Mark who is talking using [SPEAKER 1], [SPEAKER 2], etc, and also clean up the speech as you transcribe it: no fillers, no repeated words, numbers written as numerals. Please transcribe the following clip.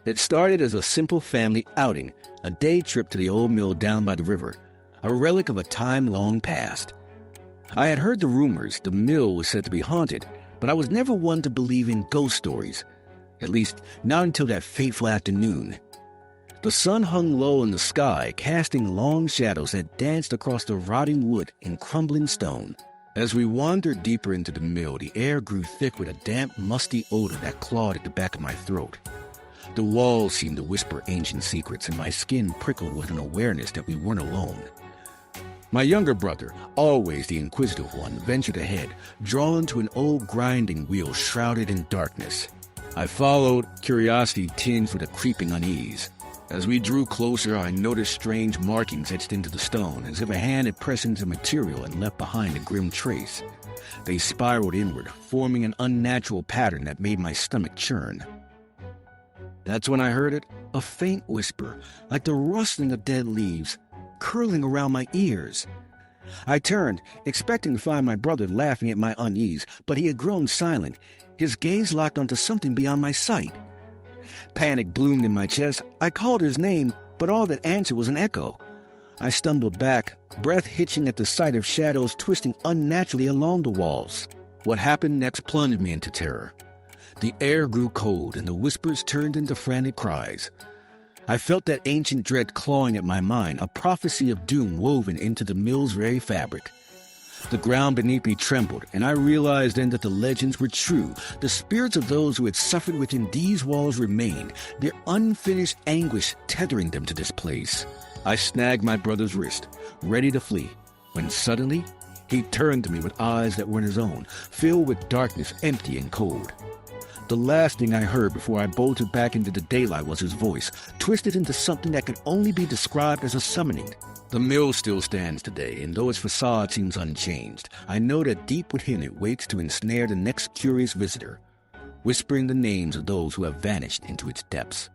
[SPEAKER 1] It started as a simple family outing, a day trip to the old mill down by the river, a relic of a time long past. I had heard the rumors the mill was said to be haunted, but I was never one to believe in ghost stories, at least not until that fateful afternoon. The sun hung low in the sky, casting long shadows that danced across the rotting wood and crumbling stone. As we wandered deeper into the mill, the air grew thick with a damp, musty odor that clawed at the back of my throat. The walls seemed to whisper ancient secrets, and my skin prickled with an awareness that we weren't alone. My younger brother, always the inquisitive one, ventured ahead, drawn to an old grinding wheel shrouded in darkness. I followed, curiosity tinged with a creeping unease. As we drew closer, I noticed strange markings etched into the stone, as if a hand had pressed into material and left behind a grim trace. They spiraled inward, forming an unnatural pattern that made my stomach churn. That's when I heard it, a faint whisper, like the rustling of dead leaves, curling around my ears. I turned, expecting to find my brother laughing at my unease, but he had grown silent, his gaze locked onto something beyond my sight. Panic bloomed in my chest. I called his name, but all that answered was an echo. I stumbled back, breath hitching at the sight of shadows twisting unnaturally along the walls. What happened next plunged me into terror. The air grew cold, and the whispers turned into frantic cries. I felt that ancient dread clawing at my mind, a prophecy of doom woven into the mill's very fabric. The ground beneath me trembled, and I realized then that the legends were true. The spirits of those who had suffered within these walls remained, their unfinished anguish tethering them to this place. I snagged my brother's wrist, ready to flee, when suddenly he turned to me with eyes that weren't his own, filled with darkness, empty and cold. The last thing I heard before I bolted back into the daylight was his voice, twisted into something that could only be described as a summoning. The mill still stands today, and though its facade seems unchanged, I know that deep within it waits to ensnare the next curious visitor, whispering the names of those who have vanished into its depths.